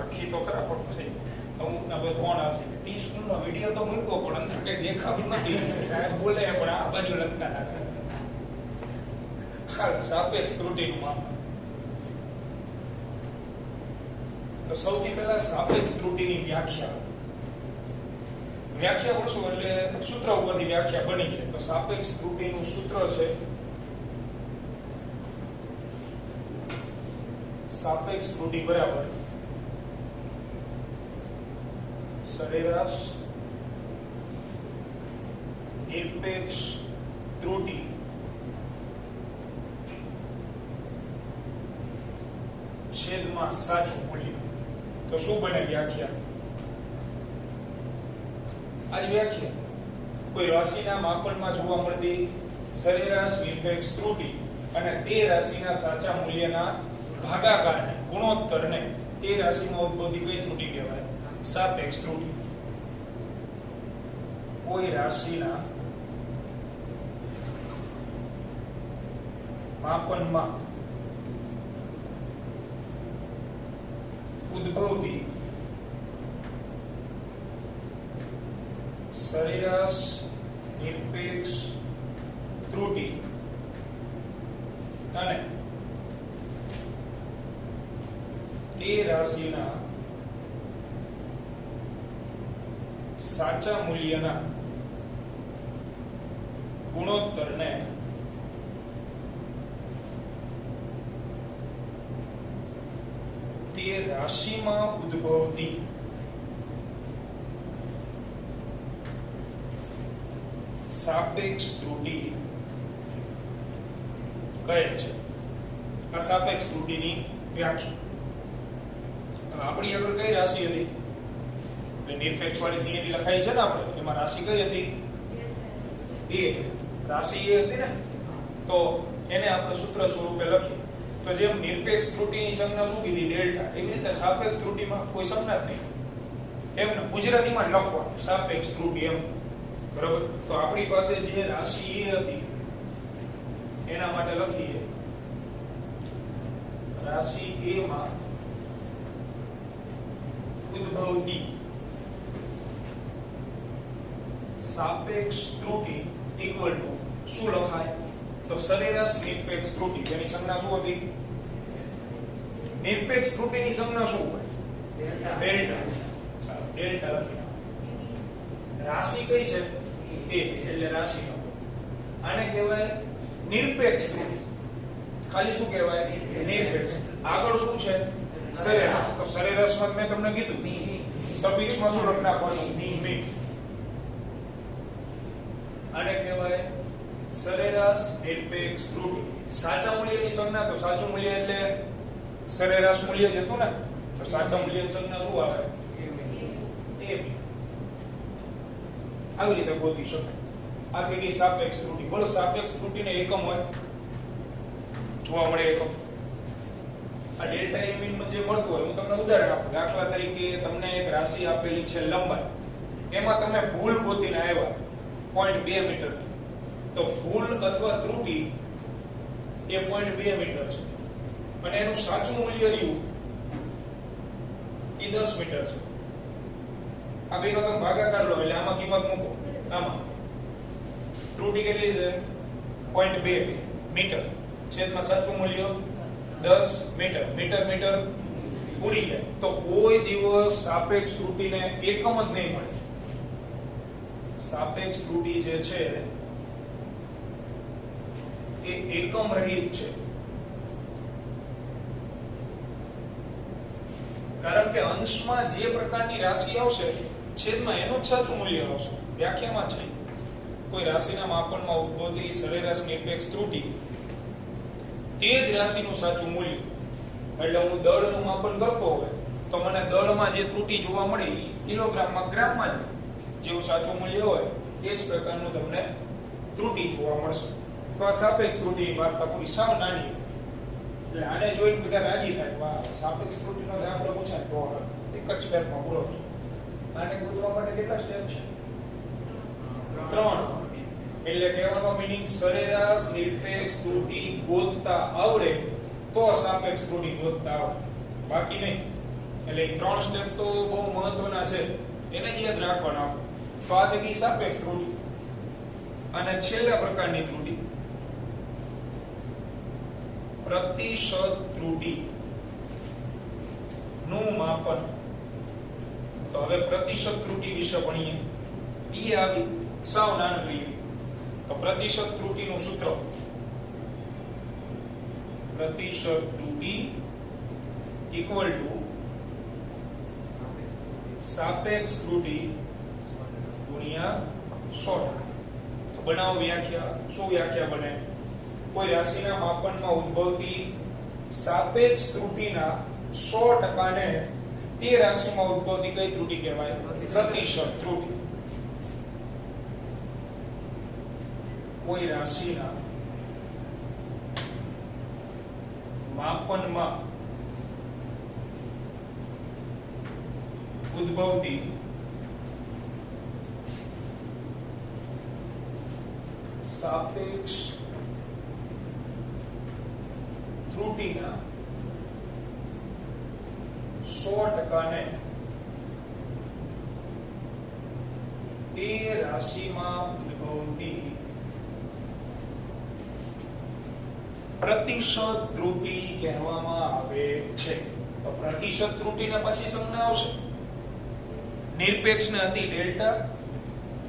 લખી તો ખરા પણ પછી અમુક ના ભાઈ કોણ આવશે 30 સ્કૂલ નો વિડિયો તો મૂક્યો પણ અંદર કઈ દેખાતું નથી સાહેબ બોલે પણ આ બાજુ લખતા હતા સાપેક્ષ ત્રુટિનું માપ તો સૌથી પહેલા સાપેક્ષ ત્રુટિની વ્યાખ્યા કરશું એટલે સૂત્ર ઉપરથી વ્યાખ્યા બની જાય તો સાપેક્ષ ત્રુટિનું સૂત્ર છે સાપેક્ષ ત્રુટિ બરાબર સરેરાશ નિરપેક્ષ ત્રુટિ છેદમાં સાચું મૂલ્ય તો શું બને વ્યાખ્યા આ વ્યાખ્યા કોઈ રાશિના માપનમાં જોવા મળતી સરેરાશ નિરપેક્ષ ત્રુટિ અને તે રાશિના સાચા મૂલ્યના ભાગાકારને ગુણોત્તરને તે રાશિમાં ઉદ્ભવતી કઈ ત્રુટિ કહેવાય સાપેક્ષ ત્રુટિ કોઈ રાશિના માપનમાં ઉદ્ભવતી સરેરાશ નિરપેક્ષ ત્રુટિ અને તે રાશિના સાચા મૂલ્યના ગુણોત્તરને તે રાશિમાં ઉદ્ભવતી સાપેક્ષ ત્રુટિ કહે છે આ સાપેક્ષ ત્રુટિની વ્યાખ્યા આપણી આગળ કઈ રાશિ હતી નિરપેક્ષ વાળી થિયરી લખાઈ છે ને આપણે એમાં રાશિ કઈ હતી એ રાશિ એ હતી ને તો એને આપણે સૂત્ર સ્વરૂપે લખી તો જેમ નિરપેક્ષ ત્રુટિની સંજ્ઞા શું કીધી ડેલ્ટા એવી રીતે સાપેક્ષ ત્રુટિમાં કોઈ સંજ્ઞા જ નહીં એમ ગુજરાતીમાં લખવાનું સાપેક્ષ ત્રુટિ એમ બરાબર તો આપણી પાસે જે રાશિ એ હતી એના માટે લખીએ રાશિ એ માં ઉદ્ભવતી સાપેક્ષ ત્રુટિ ઇક્વલ ટુ શું લખાય તો સરેરાશ નિરપેક્ષ ત્રુટિ જેની સંજ્ઞા શું હતી નિરપેક્ષ ત્રુટિની સંજ્ઞા શું હોય ડેલ્ટા ડેલ્ટા લખી રાશિ કઈ છે એ એટલે રાશિ લખો આને કહેવાય નિરપેક્ષ ત્રુટિ ખાલી શું કહેવાય નિરપેક્ષ આગળ શું છે સરેરાશ તો સરેરાશમાં મેં તમને કીધું સફિક્સમાં શું લખ નાખવાનું મી આને કહેવાય સરેરાશ નિરપેક્ષ ત્રુટિ સાચા મૂલ્યની સંજ્ઞા તો સાચું મૂલ્ય એટલે સરેરાશ મૂલ્ય જ હતું ને તો સાચા મૂલ્યની સંજ્ઞા શું આવે એ આવી રીતે ગોતી શકાય આ થઈ ગઈ સાપેક્ષ ત્રુટિ બોલો સાપેક્ષ ત્રુટિને એકમ હોય જોવા મળે એકમ આ ડેલ્ટા એ મીન જે મળતું હોય હું તમને ઉદાહરણ આપું દાખલા તરીકે તમને એક રાશિ આપેલી છે લંબાઈ એમાં તમે ભૂલ ગોતીને આવ્યા 0.2 મીટર તો ભૂલ અથવા ત્રુટિ એ 0.2 મીટર છે અને એનું સાચું મૂલ્ય રહ્યું એ 10 મીટર છે આ બેનો તમે ભાગાકાર લો એટલે આમાં કિંમત મૂકો આમાં ત્રુટિ કેટલી છે 0.2 મીટર છેદમાં સાચું મૂલ્ય 10 મીટર મીટર મીટર ઉડી જાય તો કોઈ દિવસ સાપેક્ષ ત્રુટિને એકમ જ નહીં મળે સાપેક્ષ ત્રુટિ જે છે એ એકમ રહિત છે કારણ કે અંશમાં જે પ્રકારની રાશિ આવશે છેદમાં એનું જ સાચું મૂલ્ય આવશે વ્યાખ્યામાં છે કોઈ રાશિના માપનમાં ઉદ્ભવતી સરેરાશ નિરપેક્ષ ત્રુટિ તે જ રાશિનું સાચું મૂલ્ય એટલે હું દળનું માપન કરતો હોય તો મને દળમાં જે ત્રુટિ જોવા મળે એ કિલોગ્રામમાં ગ્રામમાં જેવું સાચું મૂલ્ય હોય એ જ પ્રકારનું તમને ત્રુટિ જોવા મળશે તો આ સાપેક્ષ ત્રુટિની વાર્તા પૂરી સાવ નાની એટલે આને જોઈને બધા રાજી થાય વાહ સાપેક્ષ ત્રુટિનો દાખલો પૂછાય તો એક જ સ્ટેપમાં પૂરો આને ગોતવા માટે કેટલા સ્ટેપ છે 3 એટલે કહેવાનો મીનિંગ સરેરાશ નિરપેક્ષ ત્રુટિ ગોતતા આવડે તો સાપેક્ષ ત્રુટિ ગોતતા આવડે બાકી નહીં એટલે એ 3 સ્ટેપ તો બહુ મહત્વના છે, એને યાદ રાખવાના. તો આ થઈ ગઈ સાપેક્ષ ત્રુટિ. અને છેલ્લા પ્રકારની ત્રુટિ પ્રતિશત ત્રુટિ નું માપન. તો હવે પ્રતિશત ત્રુટિ વિશે ભણીએ. ઈ આવી સાવ નાનકડી. તો પ્રતિશત ત્રુટિનું સૂત્ર પ્રતિશત ત્રુટિ ઇક્વલ ટુ સાપેક્ષ ત્રુટિ ગુણ્યા 100. તો બનાવો વ્યાખ્યા. શું વ્યાખ્યા બને? કોઈ રાશિના માપનમાં ઉદ્ભવતી સાપેક્ષ ત્રુટિના 100% ને તે રાશિમાં ઉદ્ભવતી કઈ ત્રુટિ કહેવાય? પ્રતિશત ત્રુટિ. કોઈ રાશિના માપનમાં ઉદ્ભવતી સાપેક્ષ ત્રુટિના 100% ને તે રાશિમાં ઉદ્ભવતી પ્રતિશત ત્રુટિ કહેવામાં આવે છે. તો પ્રતિશત ત્રુટિને પછી સંજ્ઞા આવશે. નિરપેક્ષને હતી ડેલ્ટા,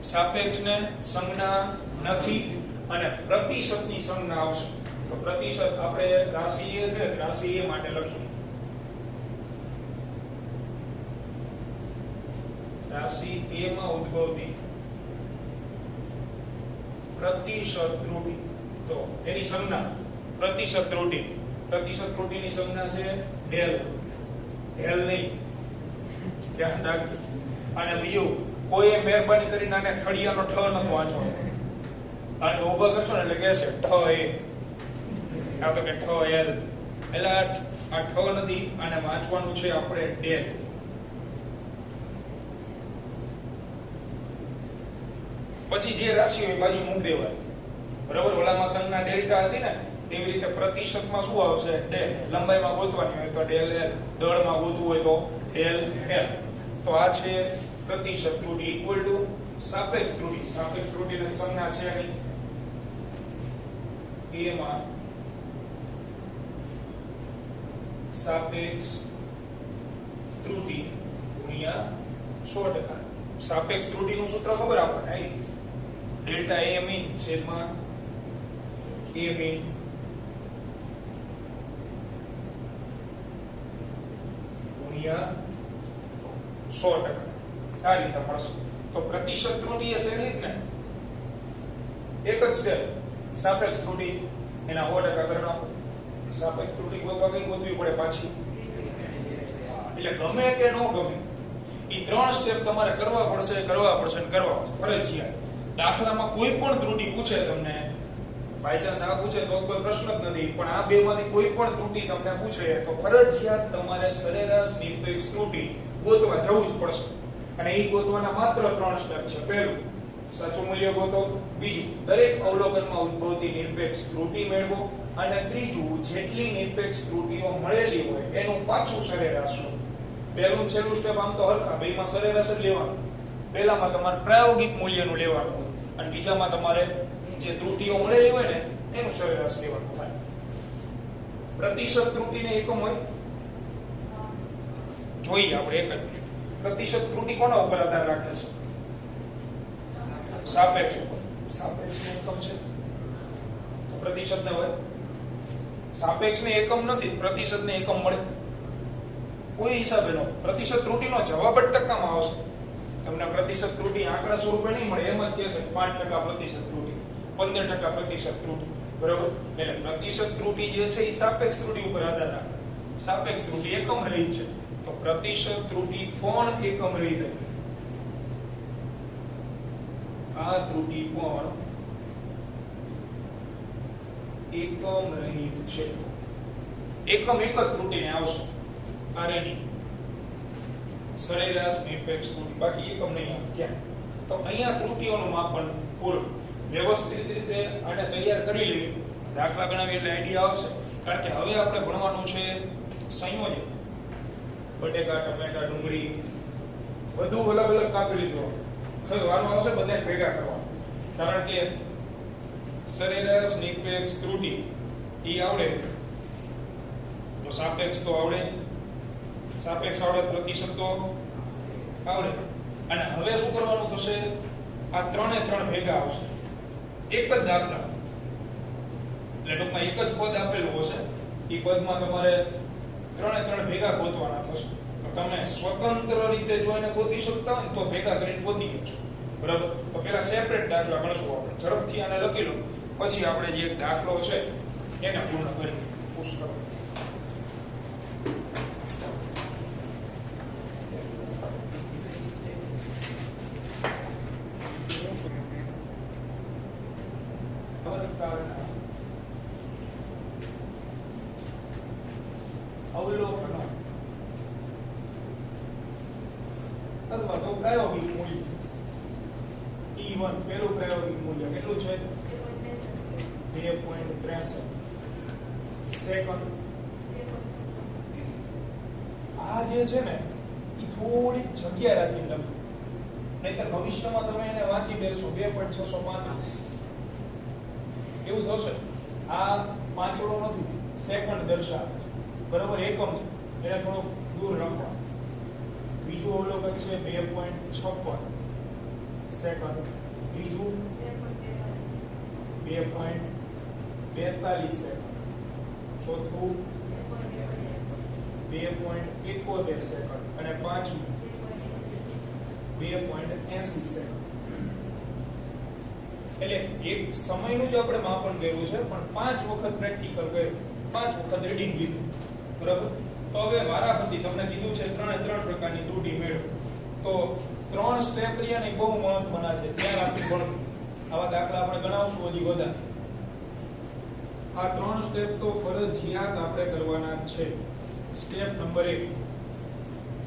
સાપેક્ષને સંજ્ઞા નથી, અને પ્રતિશતની સંજ્ઞા આવશે. તો પ્રતિશત આપણે રાશિ એ છે, રાશિ એ માટે લખીએ. રાશિ એ માં ઉદ્ભવતી પ્રતિશત ત્રુટિ. તો એની સંજ્ઞા પ્રતિશત ત્રુટિ. પ્રતિશત ત્રુટિની સંજ્ઞા છે ડેલ. ડેલ નહીં, ધ્યાન રાખજો. અને બીજું, કોઈએ મહેરબાની કરીને આને ખડિયાનો ઠ નથી વાંચવાનો. કારણ કે ઉભા કરશો ને એટલે કહેશે ઠ એ, આ તો કે ઠ એલ. એટલે આ ઠ નથી, આને વાંચવાનું છે આપણે ડેલ. પછી જે રાશિ હોય બાજુ મૂકી દેવાય. બરાબર? ઓલામાં સંજ્ઞા ડેલ્ટા હતી ને, એવી રીતે પ્રતિશતમાં શું આવશે? ડેલ. લંબાઈમાં ગોતવાની હોય તો ડેલ એલ, દળમાં ગોતવું હોય તો ડેલ એલ. તો આ છે પ્રતિશત ત્રુટિ ઇક્વલ ટુ સાપેક્ષ ત્રુટિ. સાપેક્ષ ત્રુટિની સંજ્ઞા છે અહીં a માં સાપેક્ષ ત્રુટિ ગુણ્યા 100%. સાપેક્ષ ત્રુટિનું સૂત્ર ખબર આપણને અહીં ડેલ્ટા a મીન છેદમાં a મીન ગુણ્યા 100%. આ રીતે મળશે. તો પ્રતિશત ત્રુટિ એ શેની જ ને એક જ સ્ટેપ. સાપેક્ષ ત્રુટિ એના 100% કરી નાખો. સાપેક્ષ ત્રુટિ ગોતવા કઈ ગોતવી પડે પાછી? એટલે ગમે કે ન ગમે એ 3 સ્ટેપ તમારે કરવા પડશે ને કરવા ફરજિયાત. દાખલામાં કોઈ પણ ત્રુટિ પૂછે તમને, બાય ચાન્સ આ પૂછે તો કોઈ પ્રશ્ન જ નથી, પણ આ બે માંથી કોઈ પણ ત્રુટિ તમને પૂછે તો ફરજિયાત તમારે સરેરાશ નિરપેક્ષ ત્રુટિ ગોતવા જવું જ પડશે. અને એ ગોતવાના માત્ર 3 સ્ટેપ છે. પહેલું, સાચું મૂલ્ય ગોતો. બીજું, દરેક અવલોકનમાં ઉદ્ભવતી નિરપેક્ષ ત્રુટિ મેળવો. અને ત્રીજું, જેટલી નિરપેક્ષ ત્રુટિઓ મળેલી હોય એનું પાછું સરેરાશ લો. પહેલું છેલ્લું સ્ટેપ આમ તો હરખા, બેમાં સરેરાશ જ લેવાનું. પહેલામાં તમારે પ્રાયોગિક મૂલ્યનું લેવાનું હોય અને બીજામાં તમારે જે ત્રુટિઓ મળેલી હોય ને એનું સરેરાશ લેવાનું થાય. પ્રતિશત ત્રુટિને એકમ હોય જોઈએ આપણે એક જ. પ્રતિશત ત્રુટિ કોના ઉપર આધાર રાખે છે? સાપેક્ષ ઉપર. સાપેક્ષને એકમ છે તો પ્રતિશતને હોય. સાપેક્ષને એકમ નથી, પ્રતિશતને એકમ મળે કોઈ હિસાબે નો. પ્રતિશત ત્રુટિનો જવાબ જ ટકામાં આવશે. તમને પ્રતિશત ત્રુટિ આંકડા સ્વરૂપે નહીં મળે. એમ જ કહેશે 5% પ્રતિશત ત્રુટિ, 15% પ્રતિશત ત્રુટિ. બરોબર? એટલે પ્રતિશત ત્રુટિ જે છે એ સાપેક્ષ ત્રુટિ ઉપર આધાર રાખે. સાપેક્ષ ત્રુટિ એકમ રહિત છે તો પ્રતિશત ત્રુટિ પણ એકમ રહિત છે. આ ત્રુટિ પણ એકમ રહિત છે. એકમ એક જ ત્રુટિને આવશે. અરે નહીં, સરેરાશ નિરપેક્ષ ત્રુટિ, બાકી એકમ નહીં આવે. ક્યાં? તો અહીંયા ત્રુટિઓનું માપન પૂરું વ્યવસ્થિત રીતે આને તૈયાર કરી લેવી. દાખલા ગણાવી એટલે આઈડિયા આવશે. કારણ કે હવે આપણે ભણવાનું છે સંયોજન. બટેકા, ટમેટા, ડુંગળી બધું અલગ અલગ કાપી લીધું. હવે વારો આવશે બધાને ભેગા કરવા. કારણ કે સરેરાશ, નિરપેક્ષ, ત્રુટી ઈ આવડે તો સાપેક્ષ તો આવડે, સાપેક્ષ આવડે, પ્રતિશત તો આવડે. અને હવે શું કરવાનું થશે? આ ત્રણે ત્રણ ભેગા આવશે એક જ દાખલા. એટલે ટૂંકમાં એક જ પદ આપેલું હશે, એ પદમાં તમારે ત્રણે ત્રણ ભેગા ગોતવાના થશે. તો તમે સ્વતંત્ર રીતે જો એને ગોતી શકતા હોય તો ભેગા કરીને ગોતી શકશો. બરાબર? તો પેલા સેપરેટ દાખલા ગણશું આપણે. ઝડપથી આને લખી લો, પછી આપણે જે એક દાખલો છે એને પૂર્ણ કરી પુશ કરો. અવલોકનો અથવા તો પ્રાયોગિક મૂલ્ય E1 પેલું પ્રાયોગિક મૂલ્ય કેટલું છે? 2.63 સેકન્ડ. આ જે છે ને એ થોડી જગ્યા રાખીને લખો, નહીંતર ભવિષ્યમાં તમે એને વાંચી બેસો 2.635 એવું થશે. આ પાંચડો નથી, સેકન્ડ દર્શાવે છે. બરાબર? એકમ છે, એને થોડો દૂર રાખવા. બીજું અવલોકન છે 2.56 સેકન્ડ. બીજું 2.42 સેકન્ડ. ચોથું 2.71 સેકન્ડ. અને પાંચમું 2.80 સેકન્ડ. એટલે એક સમયનું જ આપણે માપન કર્યું છે, પણ 5 વખત પ્રેક્ટિકલ કર્યું, 5 વખત રીડિંગ લીધું. બરાબર? તો હવે વારાફરતી તમને કીધું છે ત્રણે ત્રણ પ્રકારની ત્રુટી મેળવો. તો 3 સ્ટેપ રહ્યા ને બહુ મહત્વના છે, ધ્યાન આપી પણ આવા દાખલા આપણે ગણાવશું હજી બધા. આ 3 સ્ટેપ તો ફરજિયાત આપણે કરવાના છે. સ્ટેપ નંબર 1,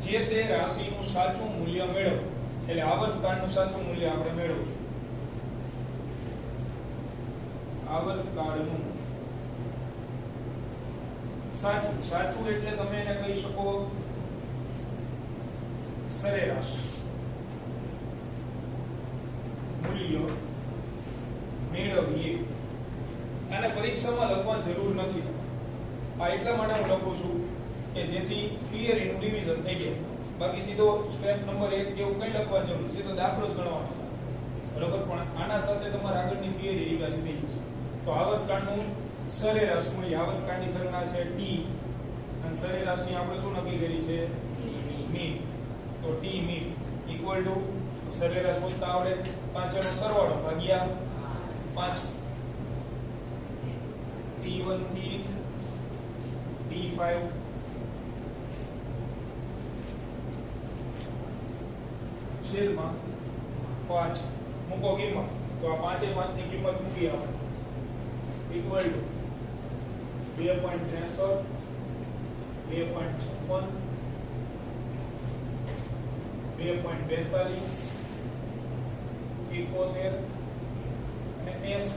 જે તે રાશિનું સાચું મૂલ્ય મેળવો. એટલે આવર્તકાળનું સાચું મૂલ્ય આપણે મેળવશું. આવર્તકાળનું સાચું એટલે તમે એને કહી શકો સરેરાશ મૂલ્ય મેળવીએ. આને પરીક્ષામાં લખવાની જરૂર નથી. આ એટલા માટે હું લખું છું કે જેથી ક્લિયર એનું ડિવિઝન થઈ જાય. બાકી સીધો સ્ટેપ નંબર 1 જેવું કઈ લખવા જરૂર છે, સીધો દાખલો જ ગણવાનો. બરોબર? પણ આના સાથે તમારી આગળની થિયરી રિવાઇઝ થઈ જશે. તો આવર્તકાળનું સરેરાશ મૂલ્ય, આવર્તકાળની સંજ્ઞા છે t અને સરેરાશની આપણે શું નક્કી કરી છે? મીન. તો t મીન ઇક્વલ ટુ સરેરાશ શોધતા આવડે 5 નો સરવાળો ભાગ્યા 5. t1 થી t5 છેદમાં 5 મૂકો કિંમત. તો આ 5 એ 5 ની કિંમત મૂકી આપણે ઇક્વલ ટુ 2.63 2.56 2.42 71 અને 80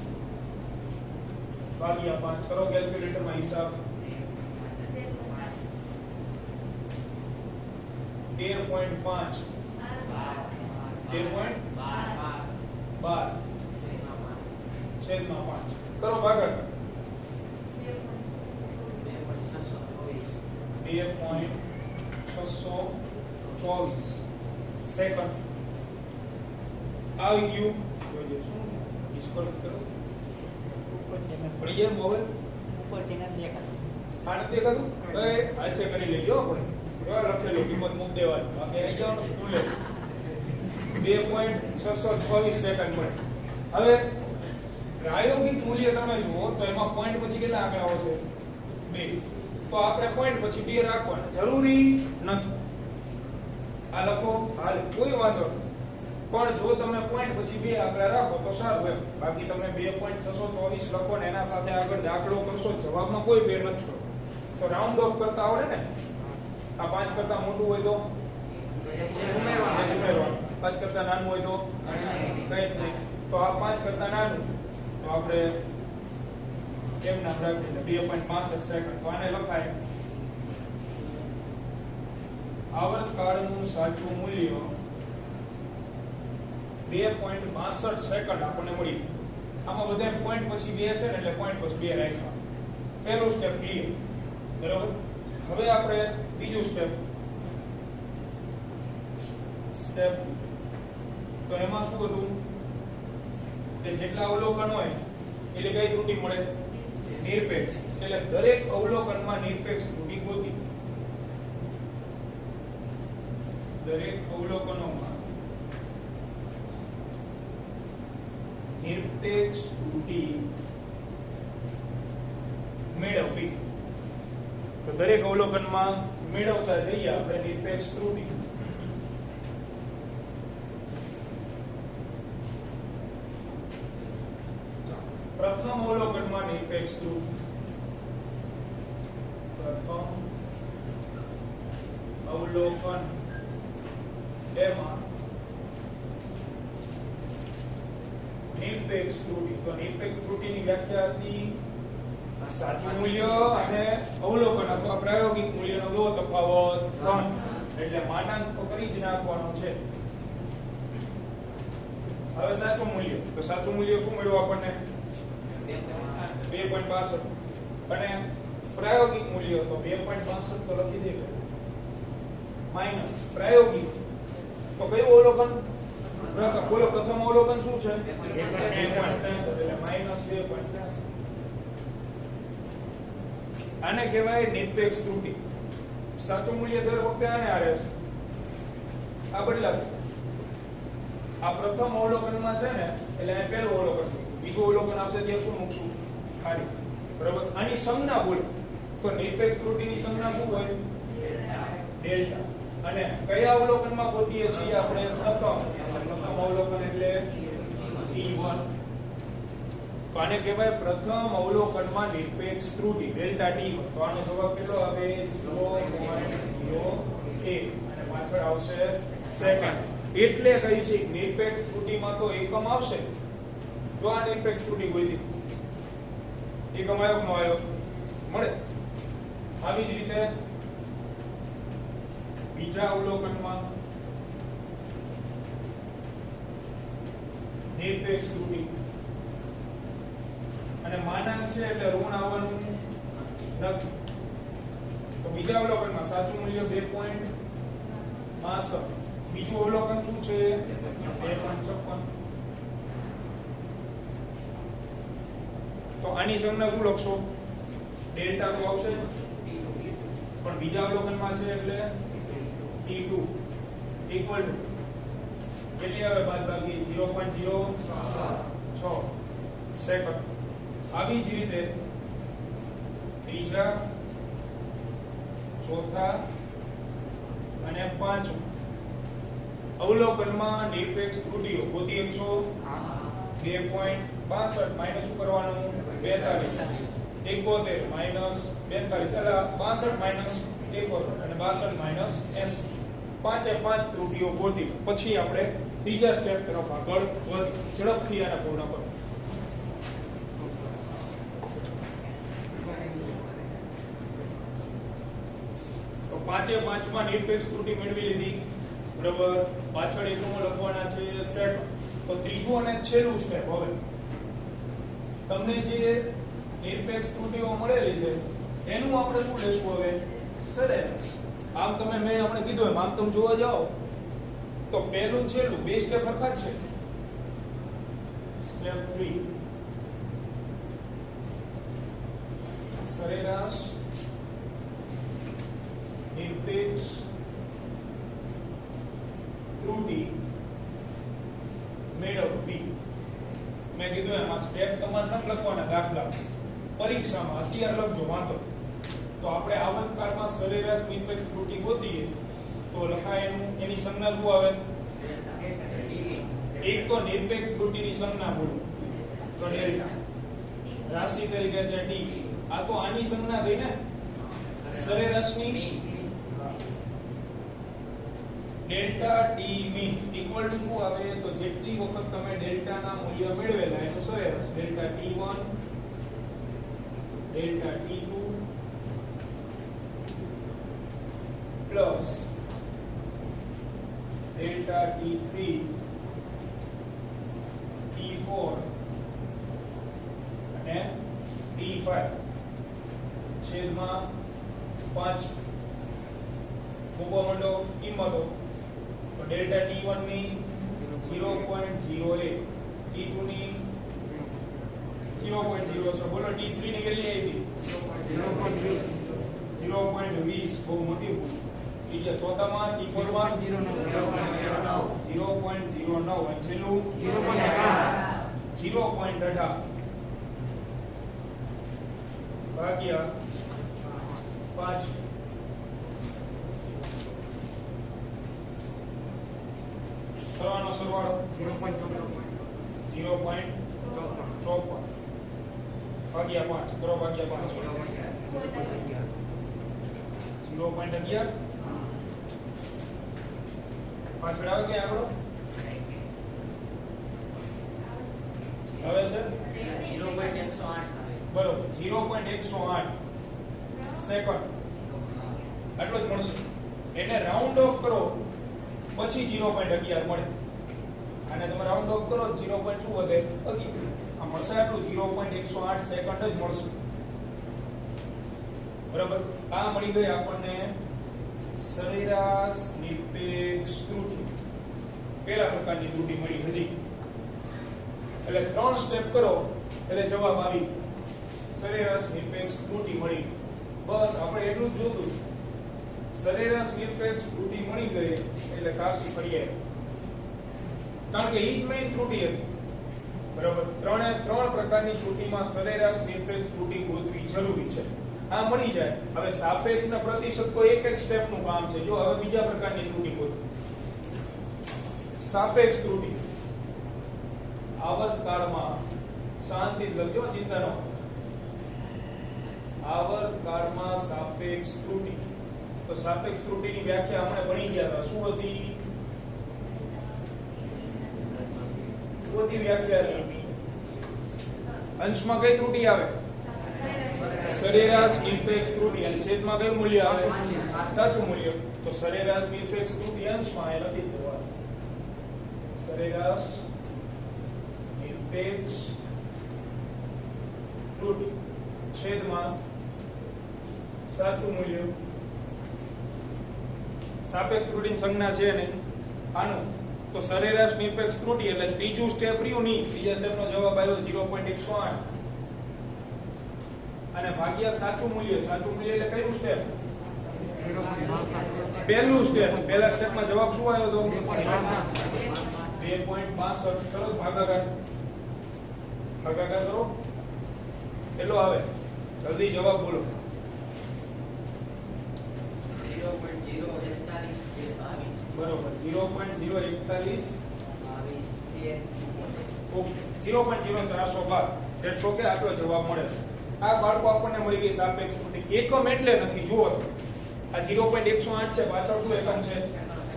ભાગ્યા 5. કરો કેલ્ક્યુલેટરમાં હિસાબ. 13.5 છેદમાં 5. કરો ભાગાકાર. 2.624 સેકન્ડ આવી ગયું. શું ડિસ્કોલ કરો પડી જાય મોબાઈલ ઉપરથી નથી દેખાતું. આ નથી દેખાતું? હવે હાથે કરી લેજો આપણે. કેવા લખેલું કિંમત મૂક દેવાની, બાકી આવી જવાનું સ્કૂલે. 2.624 સેકન્ડ મળે. હવે પ્રાયોગિક મૂલ્ય તમે જુઓ તો એમાં પોઈન્ટ પછી કેટલા આંકડાઓ છે? 2. તો આપણે પોઈન્ટ પછી 2 રાખવાના, જરૂરી નથી. આ લખો, હાલ કોઈ વાંધો નહીં. પણ જો તમે પોઈન્ટ પછી 2 આંકડા રાખો તો સારું એમ. બાકી તમે 2.624 લખો ને એના સાથે આગળ દાખલો કરશો, જવાબમાં કોઈ ફેર નથી થતો. તો રાઉન્ડ ઓફ કરતા આવડે ને? આ 5 કરતા મોટું હોય તો ઉમેરવાનું, 5 કરતા નાનું હોય તો કંઈ જ નહીં. તો આ 5 કરતા નાનું તો આપણે કેમ નામ રાખીએ 2.65 સેકન્ડ. તો આને લખાય 2.65 આવર્તકાળનું સાચું મૂલ્ય 2.62 સેકન્ડ આપણને મળ્યું. આમાં બધા પોઈન્ટ પછી 2 છે ને એટલે પોઈન્ટ પછી 2 રાખ્યા. પહેલું સ્ટેપ ક્લિયર. બરાબર. હવે આપણે બીજું સ્ટેપ તો એમાં શું હતું કે જેટલા અવલોકન હોય એટલે કઈ ત્રુટી મળે? નિરપેક્ષ. એટલે દરેક અવલોકનમાં નિરપેક્ષ ત્રુટી ગોતી. દરેક અવલોકનોમાં નિરપેક્ષ ત્રુટી મેળવવી. તો દરેક અવલોકનમાં મેળવતા જઈએ આપણે નિરપેક્ષ ત્રુટી. પ્રથમ અવલોકનમાં નિરપેક્ષ ત્રુટી. પ્રથમ અવલોકન એમાં નિરપેક્ષ ત્રુટી. તો નિરપેક્ષ ત્રુટીની વ્યાખ્યા હતી સાચું મૂલ્ય અને અવલોકન અથવા પ્રાયોગિક મૂલ્યનો કેવો તફાવત? 3. એટલે માનાંક તો કરી જ નાખવાનું છે. હવે સાચું મૂલ્ય. તો સાચું મૂલ્ય શું મળ્યું આપણને? 2.62. અને પ્રાયોગિક મૂલ્ય તો 2.62 તો લખી દે. માઈનસ પ્રાયોગિક તો કયું અવલોકન? બોલો પ્રથમ અવલોકન શું છે? 2.63 એટલે માઈનસ 2.63. આને કહેવાય નિરપેક્ષ ત્રુટી. સાચું મૂલ્ય દર વખતે આને આરે છે. આ બદલાતું. આ પ્રથમ અવલોકનમાં છે ને એટલે આ પહેલું અવલોકન. બીજું અવલોકન આવશે ત્યાં શું મૂકશું? ખાલી. બરાબર. આની સંજ્ઞા બોલો તો નિરપેક્ષ ત્રુટીની સંજ્ઞા શું હોય? ડેલ્ટા. અને કયા અવલોકનમાં ગોતીએ છીએ આપણે? પ્રથમ અવલોકન એટલે T1. તો આને કહેવાય પ્રથમ અવલોકનમાં નિરપેક્ષ ત્રુટી ડેલ્ટા T1. તો આનો જવાબ કેટલો આવે? 0.01 અને પાછળ આવશે સેકન્ડ. એટલે કઈ છે નિરપેક્ષ ત્રુટીમાં તો એકમ આવશે. જો આ નિરપેક્ષ ત્રુટી ગોતી એકમ આવ્યો કે ન આવ્યો? મળે. આવી જ રીતે બીજા અવલોકનમાં નિરપેક્ષ ત્રુટી અને માનાંક છે એટલે ઋણ આવવાનું નથી. તો બીજા અવલોકનમાં સાચું મૂલ્ય 2.62. બીજું અવલોકન શું છે? 2.56. તો આની સંજ્ઞા શું લખશો? ડેલ્ટા તો આવશે પણ બીજા અવલોકનમાં છે એટલે T2 ઇક્વલ ટુ કેટલી આવે? બાદબાકી 0.06 સેકન્ડ. આવી જ રીતે ત્રીજા, ચોથા અને પાંચમું અવલોકનમાં નિરપેક્ષ ત્રુટીઓ ગોતી 2.62 માઈનસ શું કરવાનું? 42. 71 માઈનસ 42 એટલે 62 માઈનસ 71 અને 62 માઈનસ 80. પાંચે પાંચ ત્રુટીઓ ગોતી પછી આપણે ત્રીજા સ્ટેપ તરફ આગળ વધી ઝડપથી આને પૂર્ણ કરો. તો પાંચે પાંચમાં નિરપેક્ષ ત્રુટી મેળવી લીધી. બરાબર. પાછળ એકમો લખવાના છે સેટ. તો ત્રીજું અને છેલ્લું સ્ટેપ. હવે તમને જે નિરપેક્ષ ત્રુટીઓ મળેલી છે એનું આપણે શું લેશું હવે? સરેરાશ. આમ તમે મેં આપણે કીધું એમ આમ તમે જોવા જાઓ તો પહેલું છેલ્લું બે સ્ટેપ સરખા જ છે. સ્ટેપ 3 સરેરાશ નિરપેક્ષ ત્રુટી મેળવવી. મેં કીધું એમાં સ્ટેપ તમારે ન લખવાના. દાખલા પરીક્ષામાં અત્યારે લખજો વાંધો. તો આપણે આવર્તકાળમાં સરેરાશ નિરપેક્ષ ત્રુટી ગોતીએ તો લખાય એની સંજ્ઞા શું આવે? એક તો નિરપેક્ષ ત્રુટીની સંજ્ઞા બોલો તો ડેલ્ટા. રાશિ તરીકે છે ડી. આ તો આની સંજ્ઞા થઈ ને સરેરાશની. Delta T mean equal to શું આવે? તો જેટલી વખત તમે ડેલ્ટા ના મૂલ્ય મેળવેલા એનો સરેરાશ. Delta T1 delta T2 plus delta T3 T4 અને T5 છેદમાં 5 મૂકવા માંડો કિંમતો તો ડેલ્ટા T1 ની 0.08 T2 ની 0.06 બોલો T3 ની કેટલી આવી 0.20 બહુ મોટી ભૂલ બીજા ચોથામાં T4 માં 0.09 અને છેલ્લું 0.18 ભાગ્યા 5 કરવાનો સરવાળો 0.54 ભાગ્યા 5 કરો ભાગ્યા 5 0.11 પાછળ આવે કે આગળ આવે છે 0.108 બરોબર 0.108 સેકન્ડ આટલો જ મળશે એને રાઉન્ડ ઓફ કરો પછી 0.11 મળે અને તમે રાઉન્ડ ઓફ કરો 0. શું વધે 11 આ મળશે આટલું 0.108 સેકન્ડ જ મળશે બરાબર આ મળી ગઈ આપણને સરેરાશ નિરપેક્ષ ત્રુટિ પહેલા પ્રકારની ત્રુટિ મળી હજી એટલે 3 સ્ટેપ કરો એટલે જવાબ આવી સરેરાશ નિરપેક્ષ ત્રુટિ મળી બસ આપણે એટલું જ જોતું સરેરાશ નિરપેક્ષ ત્રુટિ મળી ગઈ એટલે કાશી ફરિયાદ કારણ કે ઈ જ મેઈન ત્રુટિ હતી બરાબર ત્રણ પ્રકારની ત્રુટિમાં સરેરાશ નિરપેક્ષ ત્રુટિ ગોતવી જરૂરી છે આ મળી જાય હવે સાપેક્ષના પ્રતિશત તો એક સ્ટેપનું કામ છે જો હવે બીજા પ્રકારની ત્રુટિ ગોતવી સાપેક્ષ ત્રુટિ આવર્તકાળમાં શાંતિ લખજો ચિંતા ન આવર્તકાળમાં સાપેક્ષ ત્રુટિ તો સાપેક્ષ ત્રુટિની વ્યાખ્યા આપણે ભણી ગયા હતા શું હતી વ્યાખ્યા અંશમાં કઈ ત્રુટિ આવે સરેરાશ નિરપેક્ષ ત્રુટિ અને છેદમાં કયું મૂલ્ય આવે સાચું મૂલ્ય તો સરેરાશ નિરપેક્ષ ત્રુટિ અંશમાં એ લખી દેવાનું સરેરાશ નિરપેક્ષ ત્રુટિ છેદમાં સાચું મૂલ્ય સાપેક્ષ ત્રુટિની સંજ્ઞા છે ને આનું તો સરેરાશ નિરપેક્ષ ત્રુટિ એટલે ત્રીજું સ્ટેપ રહ્યું નહીં ત્રીજા સ્ટેપનો જવાબ આવ્યો 0.108 અને ભાગ્યા સાચું મૂલ્ય એટલે કયું સ્ટેપ પહેલું સ્ટેપ પહેલા સ્ટેપમાં જવાબ શું આવ્યો તો 2.62 ચલો ભાગાકાર કરો કેટલો આવે જલ્દી જવાબ બોલો 0.041 બરોબર 0.041 0.0412 જેટલો કે આટલો જવાબ મળે છે આ બાળકો આપણને મળી ગઈ સાપેક્ષ ત્રુટિ એકમ એટલે નથી જુઓ તો આ 0.108 છે પાછળ શું એકમ છે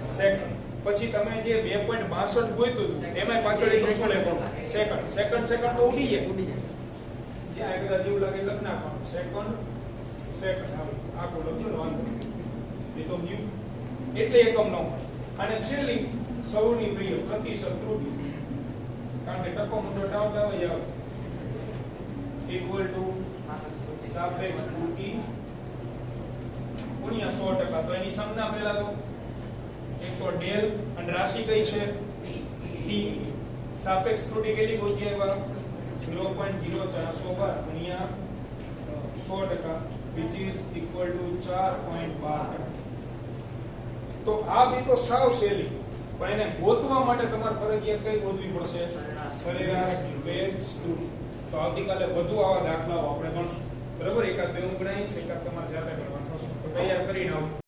સેકન્ડ પછી તમે જે 2.62 ગોઈતું એમાં પાછળ એકમ શું લેખો સેકન્ડ તો ઉડી જાય જ્યાં એકદા જેવું લાગે લખ નાખવાનું સેકન્ડ આવે આખો લખજો ને વાંધો એ તો ન્યુ એટલે એકમ ન મળે અને છેલ્લી સૌની પ્રિય પ્રતિશત ત્રુટિ કારણ કે ટકો મુદ્દો ટાવતા હોય આવે ઇક્વલ ટુ સાપેક્ષ ત્રુટિ ગુણ્યા 100% તો એની સંજ્ઞા પહેલા તો એક તો ડેલ અને રાશિ કઈ છે ટી સાપેક્ષ ત્રુટિ કેટલી ગોતી આવ્યા 0.0412 ગુણ્યા 100% which is equal to 4.12 તો આ બી તો સાવ સહેલી પણ એને ગોતવા માટે તમારે ફરજિયાત કઈ ગોતવી પડશે સરેરાશ નિરપેક્ષ ત્રુટિ તો આવતીકાલે વધુ આવા દાખલાઓ આપણે ગણશું બરાબર એકાદ બે હું ગણાવીશ એકાદ તમારે જાતે કરવાનું થશે તો તૈયાર કરીને આવજો